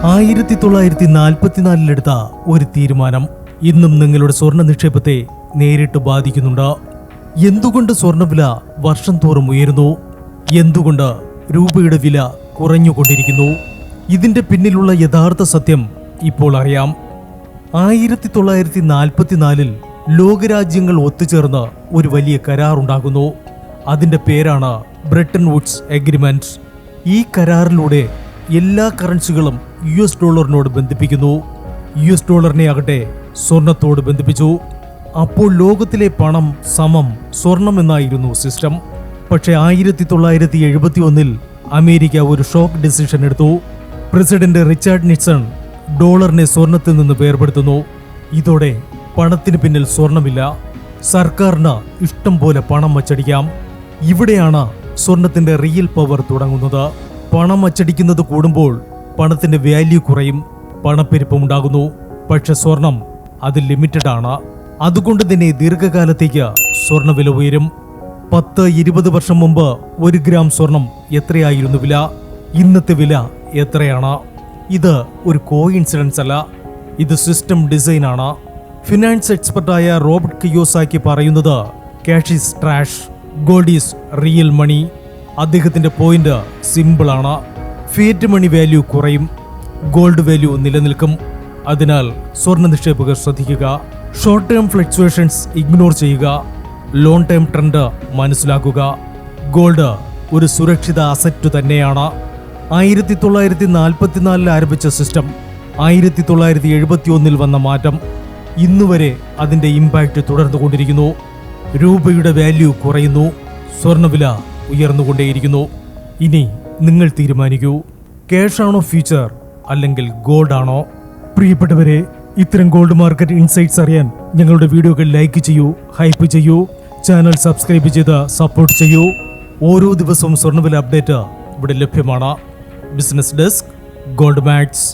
1944 ഒരു തീരുമാനം ഇന്നും നിങ്ങളുടെ സ്വർണ്ണ നിക്ഷേപത്തെ നേരിട്ട് ബാധിക്കുന്നുണ്ട്. എന്തുകൊണ്ട് സ്വർണ്ണവില വർഷം തോറും ഉയരുന്നു? എന്തുകൊണ്ട് രൂപയുടെ വില കുറഞ്ഞുകൊണ്ടിരിക്കുന്നു? ഇതിന്റെ പിന്നിലുള്ള യഥാർത്ഥ സത്യം ഇപ്പോൾ അറിയാം. 1944 ലോകരാജ്യങ്ങൾ ഒത്തുചേർന്ന് ഒരു വലിയ കരാറുണ്ടാകുന്നു. അതിന്റെ പേരാണ് ബ്രെട്ടൺ വുഡ്സ് എഗ്രിമെന്റ്. ഈ കരാറിലൂടെ എല്ലാ കറൻസികളും $ഡോളറിനോട് ബന്ധിപ്പിക്കുന്നു. ഡോളറിനെ ആകട്ടെ സ്വർണത്തോട് ബന്ധിപ്പിച്ചു. അപ്പോൾ ലോകത്തിലെ പണം സമം സ്വർണം എന്നായിരുന്നു സിസ്റ്റം. പക്ഷെ 1971 അമേരിക്ക ഒരു ഷോക്ക് ഡിസിഷൻ എടുത്തു. പ്രസിഡന്റ് റിച്ചാർഡ് നിക്സൺ ഡോളറിനെ സ്വർണത്തിൽ നിന്ന് വേർപെടുത്തുന്നു. ഇതോടെ പണത്തിന് പിന്നിൽ സ്വർണമില്ല. സർക്കാരിന് ഇഷ്ടം പോലെ പണം അച്ചടിക്കാം. ഇവിടെയാണ് സ്വർണത്തിന്റെ റിയൽ പവർ തുടങ്ങുന്നത്. പണം അച്ചടിക്കുന്നത് കൂടുമ്പോൾ പണത്തിന്റെ വാല്യൂ കുറയും, പണപ്പെരുപ്പമുണ്ടാകുന്നു. പക്ഷെ സ്വർണം അത് ലിമിറ്റഡ് ആണ്. അതുകൊണ്ട് തന്നെ ദീർഘകാലത്തേക്ക് സ്വർണ്ണവില ഉയരും. 10-20 വർഷം മുമ്പ് 1 ഗ്രാം സ്വർണം എത്രയായിരുന്നു വില? ഇന്നത്തെ വില എത്രയാണ്? ഇത് ഒരു കോയിൻസിഡൻസ് അല്ല, ഇത് സിസ്റ്റം ഡിസൈൻ ആണ്. ഫിനാൻസ് എക്സ്പെർട്ടായ റോബർട്ട് കിയോസാക്കി പറയുന്നത് cash is trash, gold is real money. അദ്ദേഹത്തിന്റെ പോയിന്റ് സിമ്പിൾ ആണ്. ഫിയറ്റ് മണി വാല്യൂ കുറയും, ഗോൾഡ് വാല്യൂ നിലനിൽക്കും. അതിനാൽ സ്വർണ്ണ നിക്ഷേപകർ ശ്രദ്ധിക്കുക. ഷോർട്ട് ടേം ഫ്ലക്ച്വേഷൻസ് ഇഗ്നോർ ചെയ്യുക. ലോങ് ടേം ട്രെൻഡ് മനസ്സിലാക്കുക. ഗോൾഡ് ഒരു സുരക്ഷിത അസറ്റ് തന്നെയാണ്. 1944 ആരംഭിച്ച സിസ്റ്റം 1971 വന്ന മാറ്റം ഇന്നുവരെ അതിന്റെ ഇമ്പാക്റ്റ് തുടർന്നുകൊണ്ടിരിക്കുന്നു. രൂപയുടെ വാല്യൂ കുറയുന്നു, സ്വർണ്ണവില ഉയർന്നുകൊണ്ടേയിരിക്കുന്നു. ഇനി നിങ്ങൾ തീരുമാനിക്കൂ, ക്യാഷ് ആണോ ഫ്യൂച്ചർ അല്ലെങ്കിൽ ഗോൾഡ് ആണോ? പ്രിയപ്പെട്ടവരെ, ഇത്തരം ഗോൾഡ് മാർക്കറ്റ് ഇൻസൈറ്റ്സ് അറിയാൻ ഞങ്ങളുടെ വീഡിയോകൾ ലൈക്ക് ചെയ്യൂ, ഹൈപ്പ് ചെയ്യൂ, ചാനൽ സബ്സ്ക്രൈബ് ചെയ്ത് സപ്പോർട്ട് ചെയ്യൂ. ഓരോ ദിവസവും സ്വർണ്ണവില അപ്ഡേറ്റ് ഇവിടെ ലഭ്യമാണ്. Business desk, gold max.